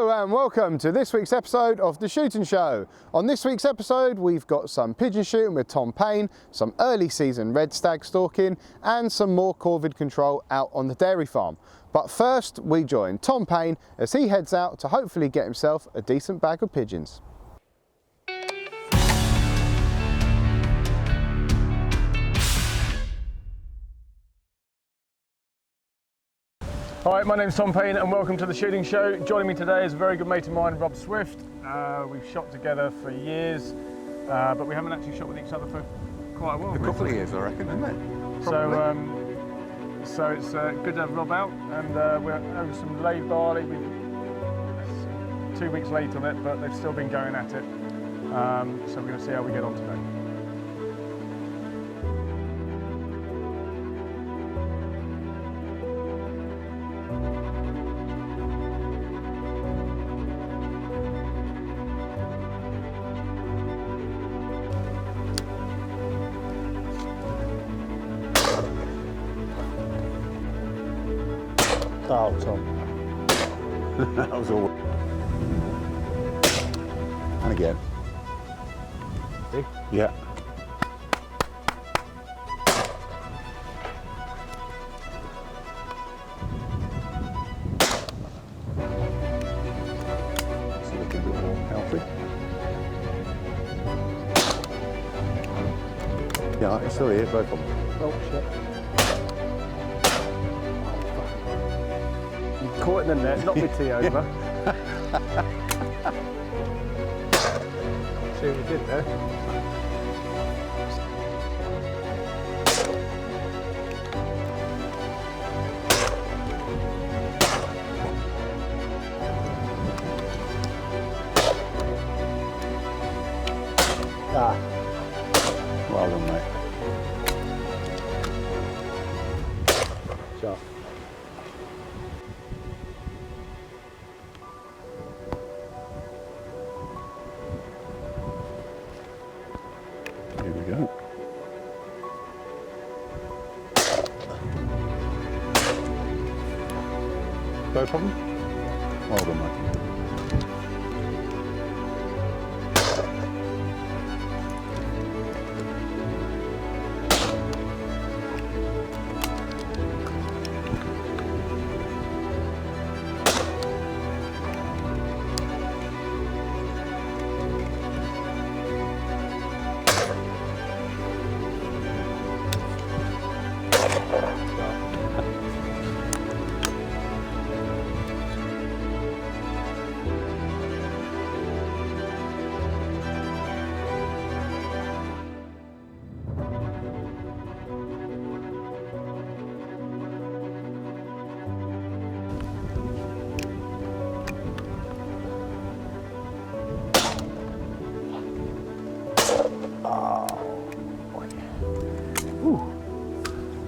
Hello and welcome to this week's episode of The Shooting Show. On this week's episode we've got some pigeon shooting with Tom Payne, some early season red stag stalking and some more corvid control out on the dairy farm. But first we join Tom Payne as he heads out to hopefully get himself a decent bag of pigeons. Hi, my name's Tom Payne and welcome to The Shooting Show. Joining me today is a very good mate of mine, Rob Swift. We've shot together for years, but we haven't actually shot with each other for quite a while. A couple of years, I reckon, isn't it? So it's good to have Rob out, and we're over some laid barley. We're 2 weeks late on it, but they've still been going at it. So we're going to see how we get on today. Oh, Tom. That was all. And again. See? Yeah. It's looking a bit more healthy. Yeah, it's still here, both of them. Oh, shit. Caught in the net, knocked my tea over. See what you did there? Ah. Well done, mate. Sharp. Here we go. No problem. Well done, mate.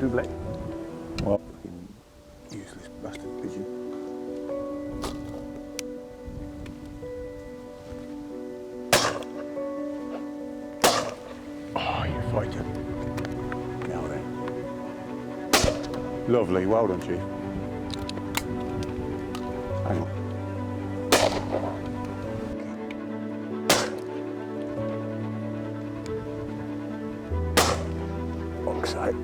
Double. Well, useless bastard pigeon. Oh, you fighter. Now then. Lovely, well done, Chief. Hang on. Oxide.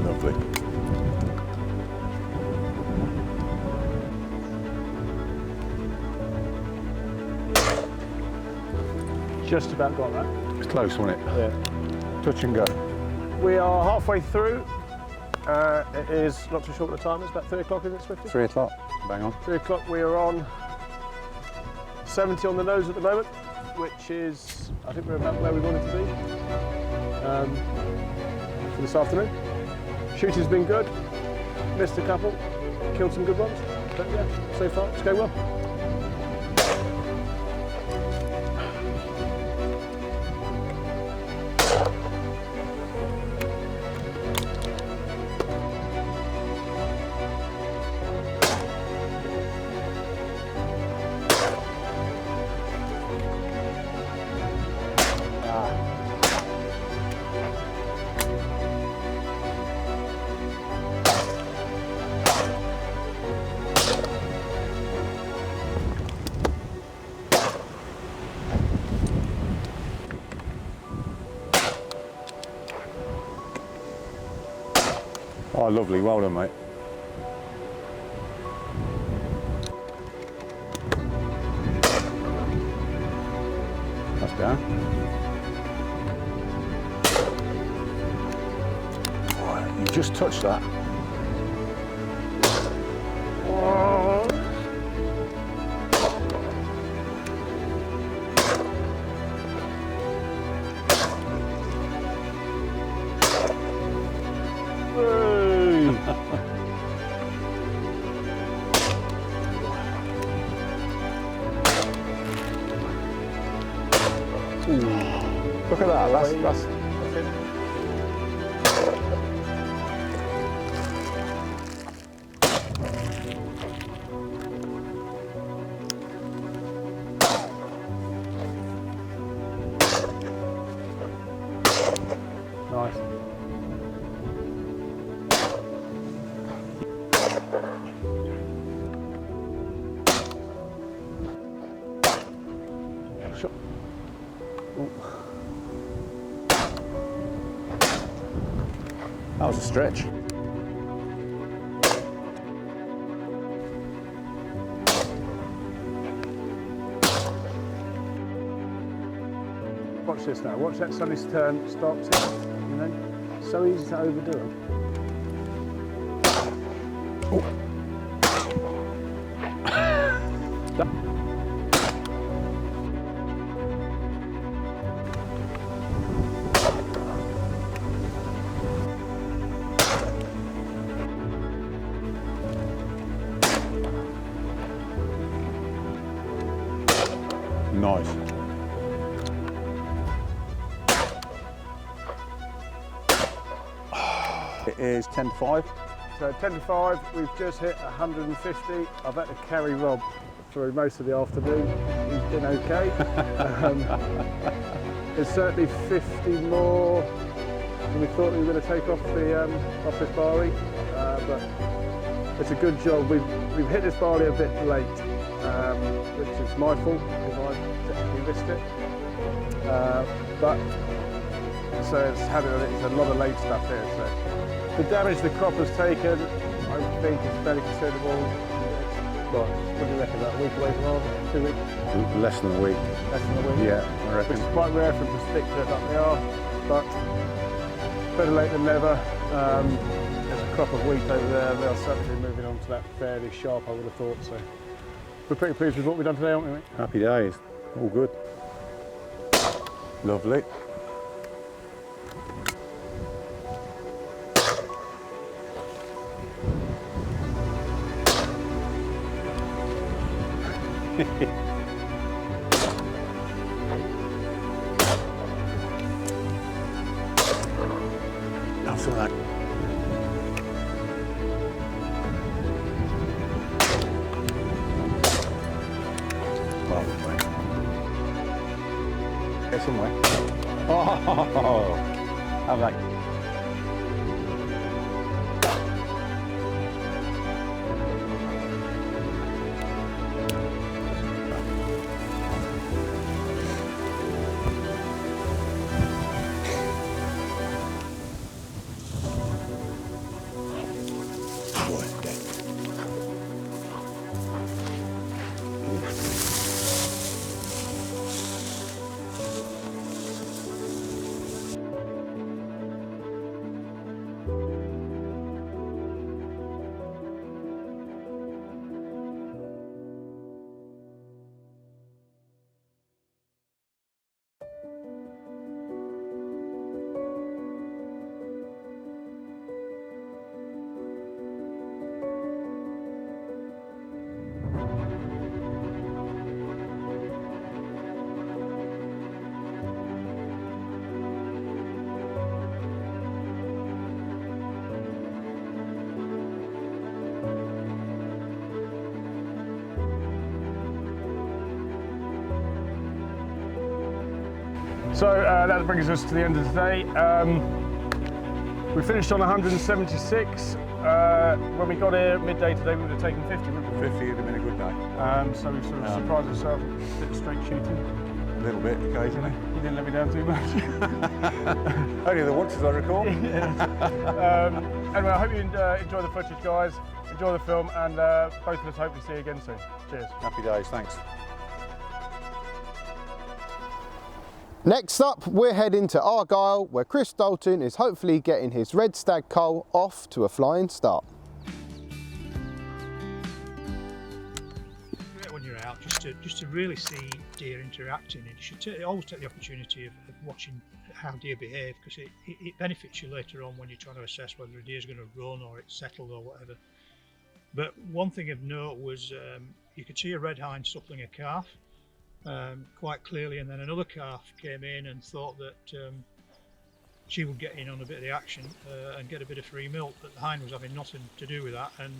Lovely. Just about got that. It's close, wasn't it? Yeah. Touch and go. We are halfway through. It is not too short a time. It's about 3 o'clock, isn't it, Swifty? 3 o'clock. Bang on. 3 o'clock. We are on 70 on the nose at the moment, which is, I think we're about where we wanted to be for this afternoon. Shooting's been good. Missed a couple. Killed some good ones. But yeah, so far it's going well. Oh, lovely. Well done, mate. That's down. Oh, you just touched that. Look at that, that's nice. Shot. That was a stretch. Watch this now. Watch that sunny's turn. Stops it. You know, so easy to overdo it. Nice. It is 10 to 5. So 10 to 5, we've just hit 150. I've had to carry Rob through most of the afternoon. He's been okay. There's certainly 50 more than we thought we were going to take off this barley, but it's a good job. We've hit this barley a bit late, which is my fault because I technically missed it. But so it's a lot of late stuff here. So the damage the crop has taken, I think, is fairly considerable. What do you reckon? About a week away from harvest? 2 weeks? Less than a week. Less than a week? Yeah, I reckon. Which is quite rare for them to stick to it like they are, but better late than never. There's a crop of wheat over there. They'll certainly be moving on to that fairly sharp, I would have thought. So we're pretty pleased with what we've done today, aren't we, mate? Happy days. All good. Lovely. Have some of that. Well, wait. Get somewhere. Oh, have that. So that brings us to the end of the day. We finished on 176. When we got here midday today, we would have taken 50, wouldn't we? 50 would have been a good day. So we sort of surprised ourselves with a bit of straight shooting. little bit occasionally. You didn't let me down too much. Only the once, as I recall. Anyway, I hope you enjoy the footage, guys. Enjoy the film, and both of us hopefully see you again soon. Cheers. Happy days, thanks. Next up, we're heading to Argyll, where Chris Dalton is hopefully getting his red stag cull off to a flying start. When you're out, just to really see deer interacting, and you should always take the opportunity of watching how deer behave, because it benefits you later on when you're trying to assess whether a deer is going to run or it's settled or whatever. But one thing of note was you could see a red hind suppling a calf quite clearly, and then another calf came in and thought that she would get in on a bit of the action and get a bit of free milk, but the hind was having nothing to do with that and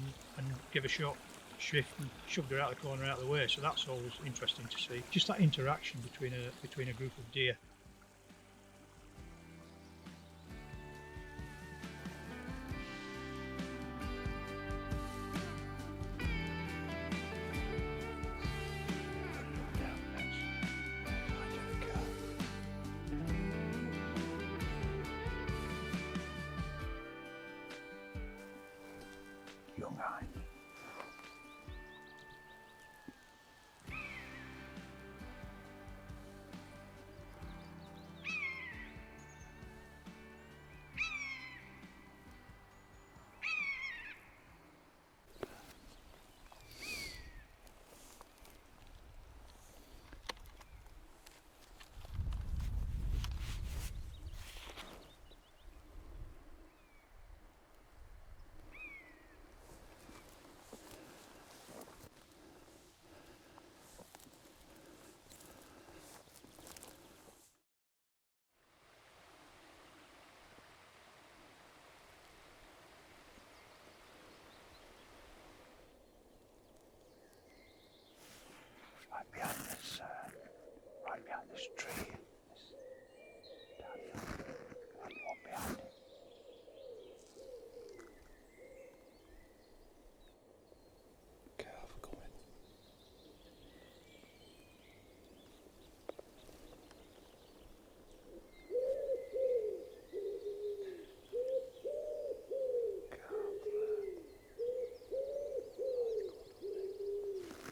give a short shift and shoved her out the corner, out of the way. So that's always interesting to see, just that interaction between a group of deer. Young hind. Right behind this tree. Down here. And one behind it. Calf coming.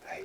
Hey.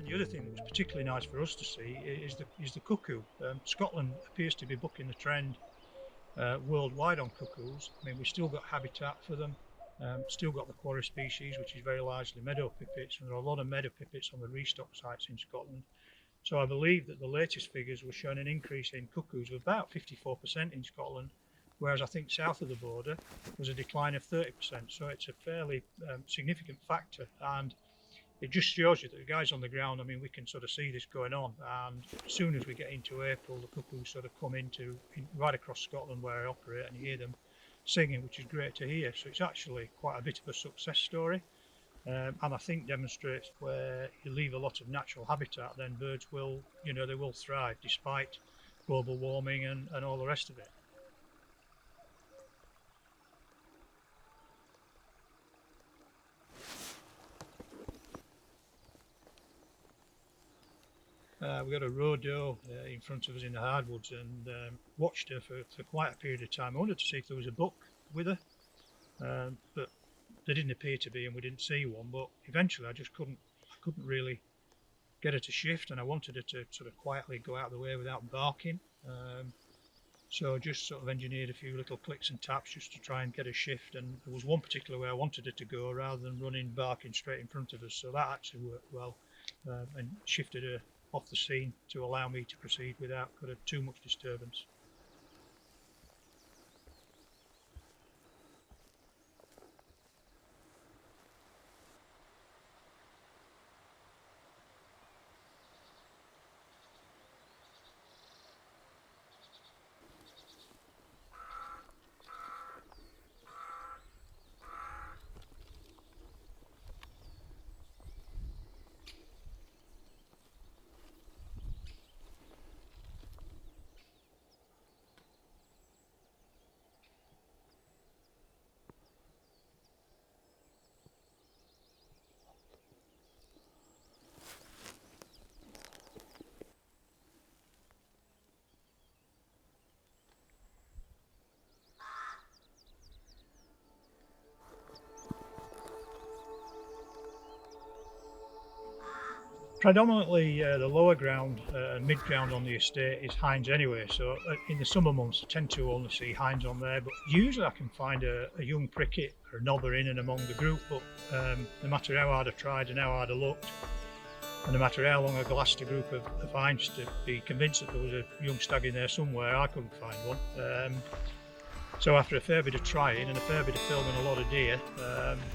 The other thing that was particularly nice for us to see is the cuckoo. Scotland appears to be bucking the trend worldwide on cuckoos. I mean, we've still got habitat for them, still got the quarry species, which is very largely meadow pipits, and there are a lot of meadow pipits on the restock sites in Scotland. So I believe that the latest figures were showing an increase in cuckoos of about 54% in Scotland, whereas I think south of the border was a decline of 30%. So it's a fairly significant factor, and it just shows you that the guys on the ground, I mean, we can sort of see this going on, and as soon as we get into April, the cuckoos sort of come right across Scotland where I operate, and you hear them singing, which is great to hear. So it's actually quite a bit of a success story, and I think demonstrates where you leave a lot of natural habitat, then birds will, they will thrive despite global warming and all the rest of it. We got a roe in front of us in the hardwoods, and watched her for quite a period of time. I wanted to see if there was a buck with her, but there didn't appear to be, and we didn't see one. But eventually, I couldn't really get her to shift, and I wanted her to sort of quietly go out of the way without barking. So I just sort of engineered a few little clicks and taps just to try and get a shift, and there was one particular way I wanted her to go rather than barking straight in front of us. So that actually worked well, and shifted her off the scene to allow me to proceed without too much disturbance. Predominantly the lower ground and mid ground on the estate is hinds anyway, so in the summer months I tend to only see hinds on there, but usually I can find a young pricket or a knobber in and among the group, but no matter how hard I tried and how hard I looked, and no matter how long I glassed a group of hinds to be convinced that there was a young stag in there somewhere, I couldn't find one. So after a fair bit of trying and a fair bit of filming a lot of deer,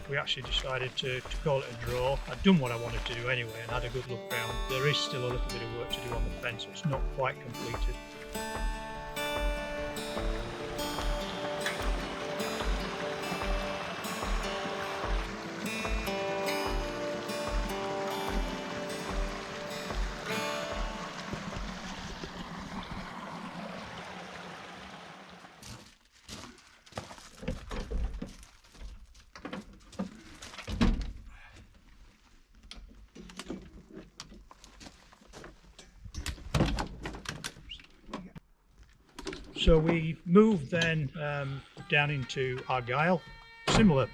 we actually decided to call it a draw. I'd done what I wanted to do anyway and had a good look round. There is still a little bit of work to do on the fence, so it's not quite completed. So we moved then down into Argyll. Similar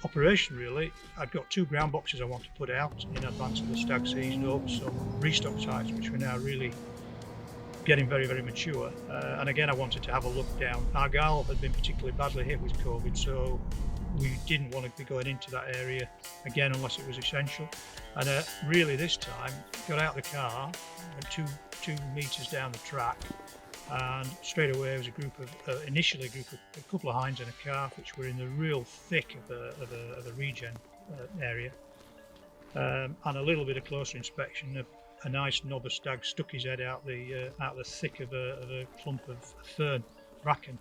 operation really. I've got 2 ground boxes I want to put out in advance of the stag season, over some restock sites which were now really getting very, very mature. And again, I wanted to have a look down. Argyll had been particularly badly hit with COVID, so we didn't want to be going into that area again unless it was essential. And really this time, got out of the car, went 2 metres down the track, and straight away there was a group of initially a couple of hinds and a calf which were in the real thick of the regen area, and a little bit of closer inspection, a nice knobber stag stuck his head out the thick of a clump of fern bracken.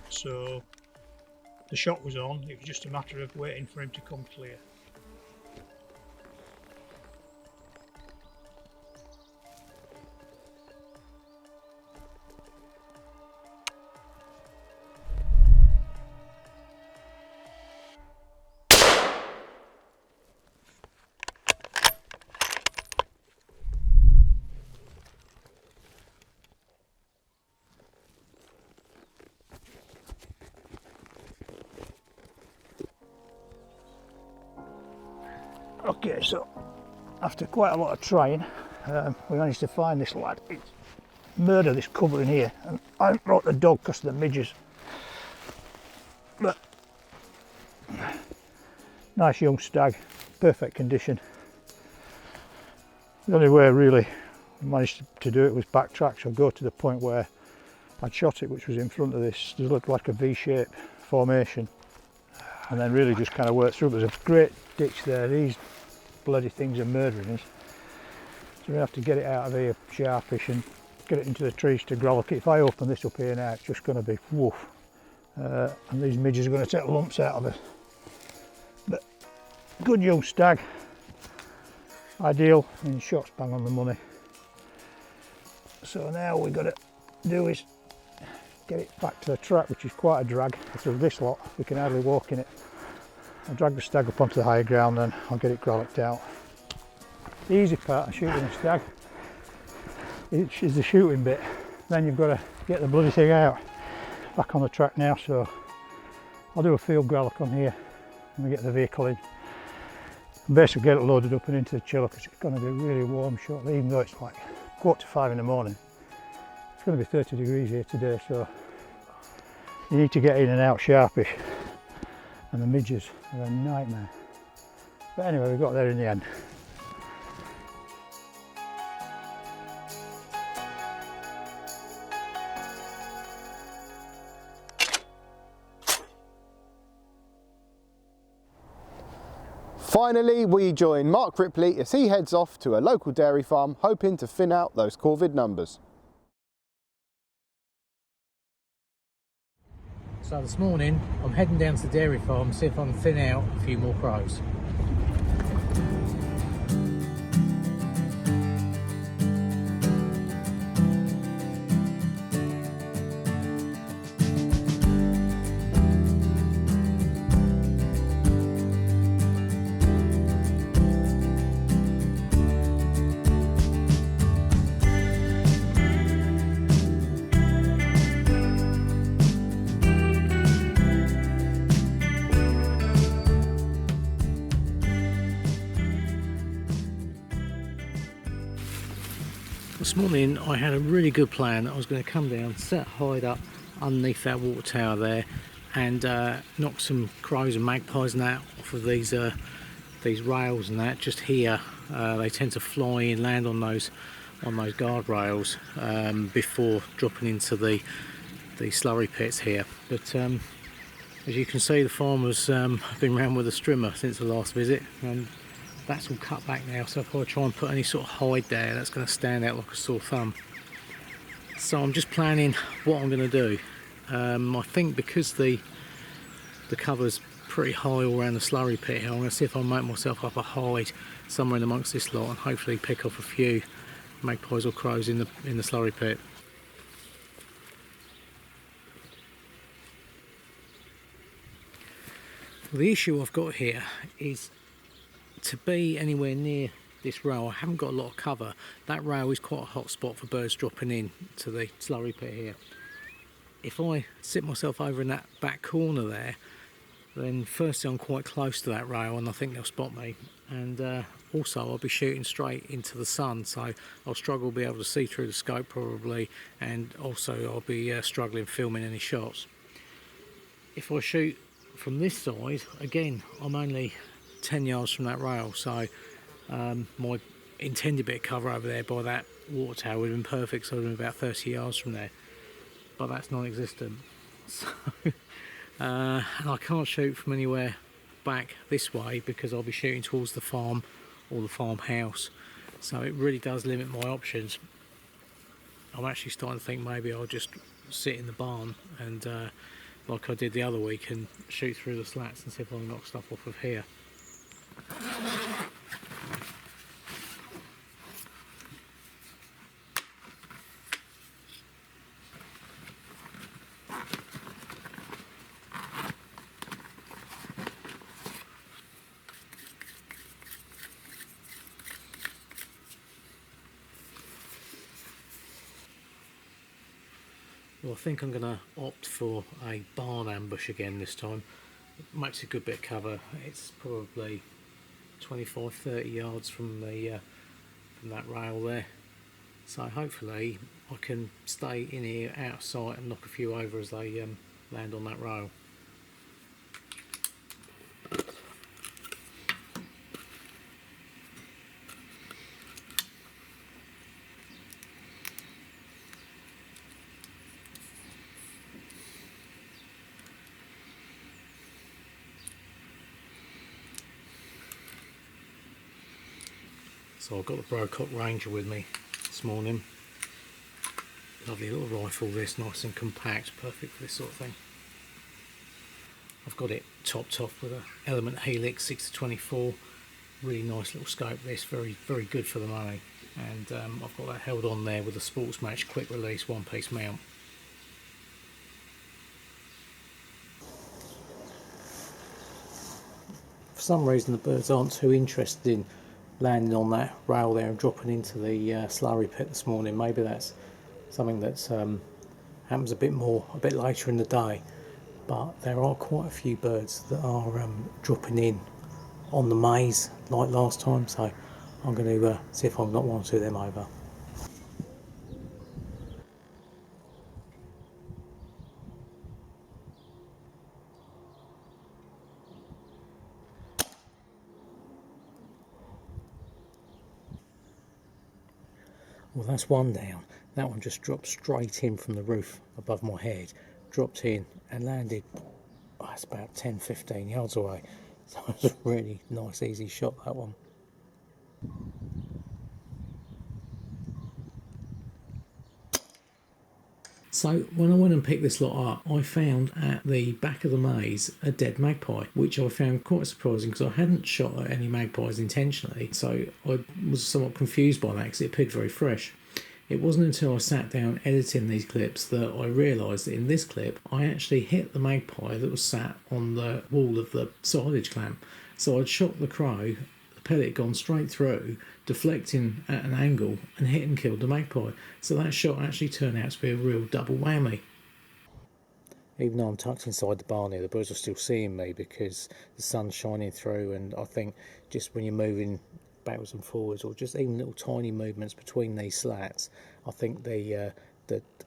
So the shot was on. It was just a matter of waiting for him to come clear. Okay, so after quite a lot of trying, we managed to find this lad. It's murder, this cover in here, and I haven't brought the dog because of the midges. But nice young stag, perfect condition. The only way really we managed to do it was backtrack, so go to the point where I'd shot it, which was in front of this. It looked like a V-shaped formation, and then really just kind of worked through. There's a great ditch there. These bloody things are murdering us, so we have to get it out of here sharpish and get it into the trees to grollock it. If I open this up here now, it's just going to be woof, and these midges are going to take lumps out of it. But good young stag, ideal, in shots bang on the money. So now we've got to do is get it back to the track, which is quite a drag. Through this lot, we can hardly walk in it. I'll drag the stag up onto the higher ground, then I'll get it grollocked out. The easy part of shooting a stag is the shooting bit. Then you've got to get the bloody thing out back on the track now. So I'll do a field grollock on here and we get the vehicle in. And basically get it loaded up and into the chiller, because it's going to be really warm shortly, even though it's like 4:45 in the morning. It's going to be 30 degrees here today, so you need to get in and out sharpish. And the midges are a nightmare. But anyway, we got there in the end. Finally, we join Mark Ripley as he heads off to a local dairy farm, hoping to thin out those COVID numbers. So this morning I'm heading down to the dairy farm to see if I can thin out a few more crows. This morning I had a really good plan. I was going to come down, set hide up underneath that water tower there, and knock some crows and magpies and that off of these rails and that just here. They tend to fly in, land on those guardrails before dropping into the slurry pits here. But as you can see, the farmer's been round with a strimmer since the last visit, and that's all cut back now, so if I try and put any sort of hide there, that's going to stand out like a sore thumb. So I'm just planning what I'm going to do. I think because the cover's pretty high all around the slurry pit here, I'm going to see if I make myself up a hide somewhere in amongst this lot and hopefully pick off a few magpies or crows in the slurry pit. Well, the issue I've got here is to be anywhere near this rail. I haven't got a lot of cover. That rail is quite a hot spot for birds dropping in to the slurry pit here. If I sit myself over in that back corner there, then firstly I'm quite close to that rail and I think they'll spot me, and also I'll be shooting straight into the sun, so I'll struggle to be able to see through the scope probably, and also I'll be struggling filming any shots. If I shoot from this side, again I'm only 10 yards from that rail, so my intended bit of cover over there by that water tower would have been perfect, so I would have been about 30 yards from there, but that's non-existent. So and I can't shoot from anywhere back this way because I'll be shooting towards the farm or the farmhouse, so it really does limit my options. I'm actually starting to think maybe I'll just sit in the barn and like I did the other week, and shoot through the slats and see if I can knock stuff off of here. Well, I think I'm going to opt for a barn ambush again this time. It makes a good bit of cover. It's probably 25-30 yards from that rail there, so hopefully I can stay in here out of sight and knock a few over as they land on that rail. So I've got the Brocock Ranger with me this morning. Lovely little rifle this, nice and compact, perfect for this sort of thing. I've got it topped off with a Element Helix 6-24, really nice little scope this, very good for the money. And I've got that held on there with a Sports Match quick release one-piece mount. For some reason the birds aren't too interested in landing on that rail there and dropping into the slurry pit this morning. Maybe that's something that's happens a bit later in the day, but there are quite a few birds that are dropping in on the maize like last time, so I'm going to see if I can knock one or two of them over. Well, that's one down. That one just dropped straight in from the roof above my head, dropped in and landed, it's about 10-15 yards away. So it was a really nice easy shot, that one. So when I went and picked this lot up, I found at the back of the maize a dead magpie, which I found quite surprising because I hadn't shot at any magpies intentionally, so I was somewhat confused by that because it appeared very fresh. It wasn't until I sat down editing these clips that I realised that in this clip I actually hit the magpie that was sat on the wall of the silage clamp. So I'd shot the crow, the pellet had gone straight through, deflecting at an angle, and hit and killed the magpie. So that shot actually turned out to be a real double whammy. Even though I'm tucked inside the barn here, the birds are still seeing me because the sun's shining through, and I think just when you're moving backwards and forwards, or just even little tiny movements between these slats, I think the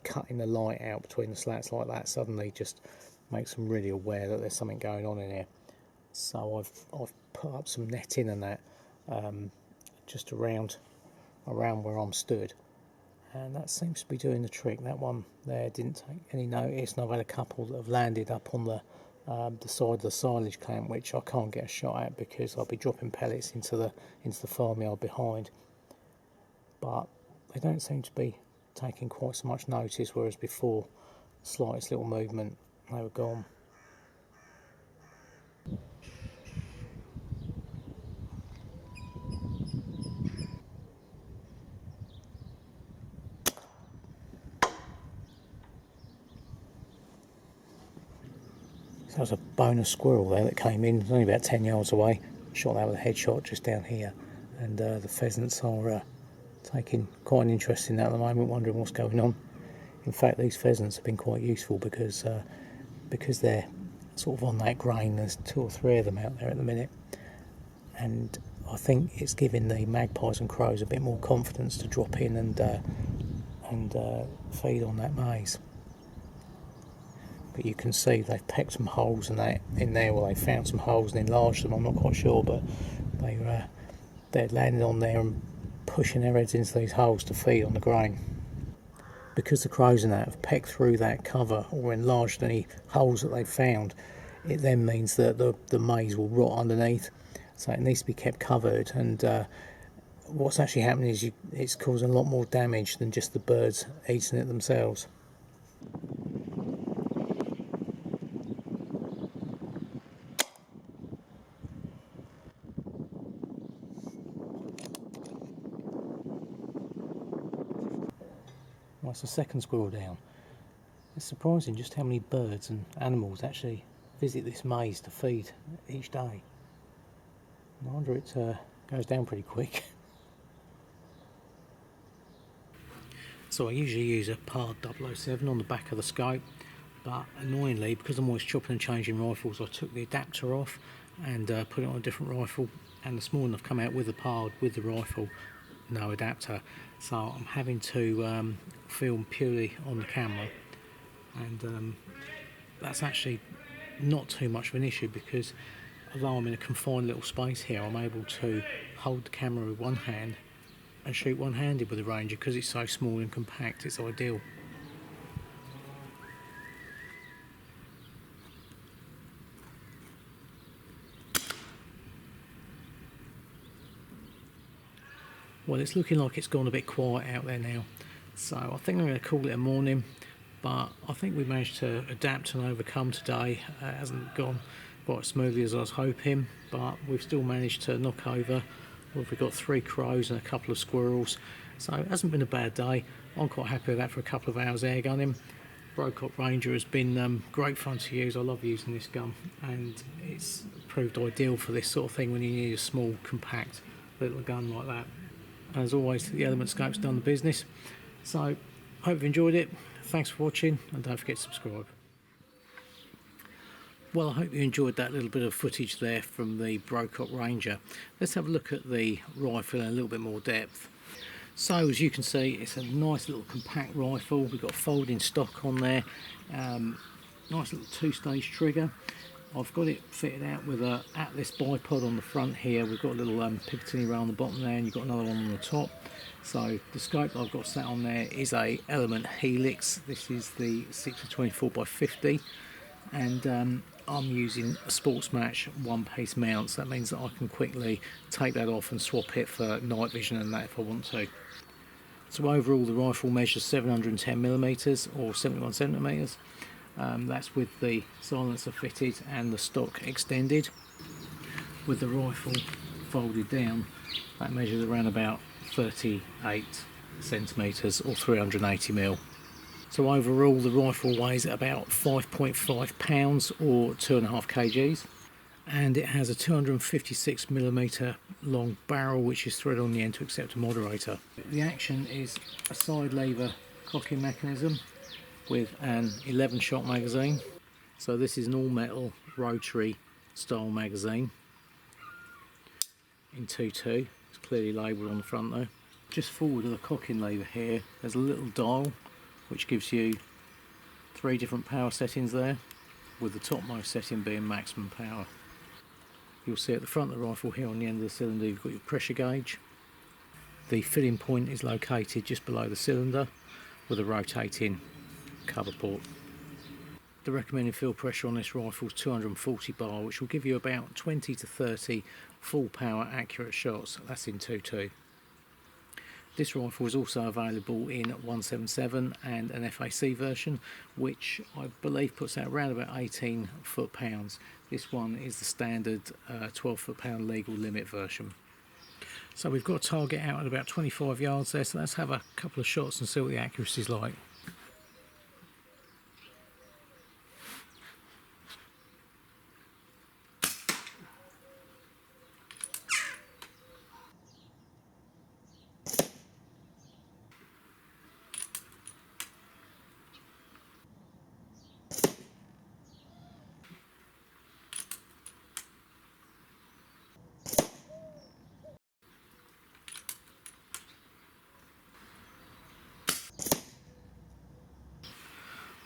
cutting the light out between the slats like that suddenly just makes them really aware that there's something going on in here. So I've put up some netting and that just around where I'm stood, and that seems to be doing the trick. That one there didn't take any notice, and I've had a couple that have landed up on the side of the silage clamp, which I can't get a shot at because I'll be dropping pellets into the farmyard behind. But they don't seem to be taking quite so much notice, whereas before, slightest little movement, they were gone. That was a bonus squirrel there that came in, only about 10 yards away. Shot that with a headshot just down here, and the pheasants are taking quite an interest in that at the moment, wondering what's going on. In fact, these pheasants have been quite useful because they're sort of on that grain. There's 2 or 3 of them out there at the minute, and I think it's giving the magpies and crows a bit more confidence to drop in and feed on that maize. But you can see they've pecked some holes in there. Well, they found some holes and enlarged them. I'm not quite sure, but they're landing on there and pushing their heads into these holes to feed on the grain. Because the crows and that have pecked through that cover or enlarged any holes that they've found, it then means that the maize will rot underneath. So it needs to be kept covered. And what's actually happening is it's causing a lot more damage than just the birds eating it themselves. Well, it's the second squirrel down. It's surprising just how many birds and animals actually visit this maize to feed each day. No wonder it goes down pretty quick. So I usually use a Pard 007 on the back of the scope, but annoyingly, because I'm always chopping and changing rifles, I took the adapter off and put it on a different rifle, and this morning I've come out with the Pard with the rifle, no adapter, so I'm having to film purely on the camera, and that's actually not too much of an issue because although I'm in a confined little space here, I'm able to hold the camera with one hand and shoot one-handed with the Ranger because it's so small and compact. It's ideal. Well, it's looking like it's gone a bit quiet out there now, so I think I'm going to call it a morning, but I think we managed to adapt and overcome today. It hasn't gone quite as smoothly as I was hoping, but we've still managed to knock over. We've got 3 crows and a couple of squirrels, so it hasn't been a bad day. I'm quite happy with that for a couple of hours air gunning. Brocock Ranger has been great fun to use. I love using this gun, and it's proved ideal for this sort of thing when you need a small, compact little gun like that. As always, the Element Scope's done the business. So, hope you've enjoyed it. Thanks for watching, and don't forget to subscribe. Well, I hope you enjoyed that little bit of footage there from the Brocock Ranger. Let's have a look at the rifle in a little bit more depth. So, as you can see, it's a nice little compact rifle. We've got folding stock on there. Nice little 2-stage trigger. I've got it fitted out with a Atlas bipod on the front here. We've got a little Picatinny rail on the bottom there, and you've got another one on the top. So the scope I've got sat on there is a Element Helix. This is the 60-24x50, and I'm using a Sports Match one-piece mount, so that means that I can quickly take that off and swap it for night vision and that if I want to. So overall the rifle measures 710mm or 71cm. That's with the silencer fitted and the stock extended. With the rifle folded down, that measures around about 38cm or 380mm. So overall the rifle weighs about 5.5 pounds or 2.5 kgs, and it has a 256mm long barrel which is threaded on the end to accept a moderator. The action is a side lever cocking mechanism with an 11-shot magazine. So this is an all-metal rotary style magazine. in 2.2. It's clearly labelled on the front though. Just forward of the cocking lever here, there's a little dial which gives you 3 different power settings there, with the topmost setting being maximum power. You'll see at the front of the rifle here on the end of the cylinder you've got your pressure gauge. The filling point is located just below the cylinder with a rotating cover port. The recommended field pressure on this rifle is 240 bar, which will give you about 20 to 30 full power accurate shots. That's in 2.2. This rifle is also available in 177 and an FAC version, which I believe puts out around about 18 foot-pounds. This one is the standard 12 foot-pound legal limit version. So we've got a target out at about 25 yards there, so let's have a couple of shots and see what the accuracy is like.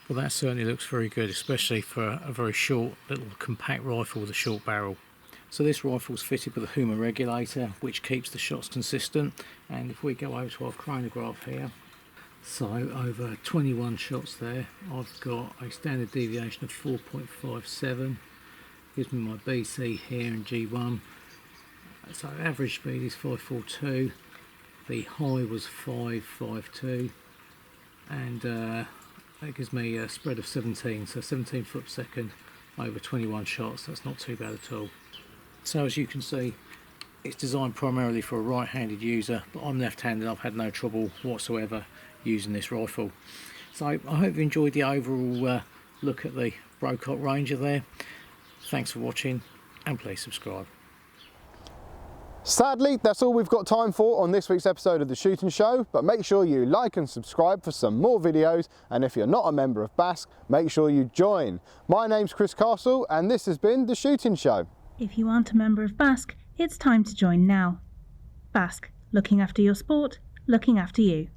Well, that certainly looks very good, especially for a very short little compact rifle with a short barrel. So this rifle is fitted with a Huma regulator which keeps the shots consistent, and if we go over to our chronograph here, so over 21 shots there I've got a standard deviation of 4.57, gives me my BC here in G1. So average speed is 542, the high was 552, and that gives me a spread of 17, so 17 foot per second over 21 shots. That's not too bad at all. So as you can see, it's designed primarily for a right-handed user, but I'm left-handed. I've had no trouble whatsoever using this rifle. So I hope you enjoyed the overall look at the Brocock Ranger there. Thanks for watching, and please subscribe. Sadly, that's all we've got time for on this week's episode of The Shooting Show, but make sure you like and subscribe for some more videos, and if you're not a member of BASC, make sure you join. My name's Chris Castle, and this has been The Shooting Show. If you aren't a member of BASC, it's time to join now. BASC, looking after your sport, looking after you.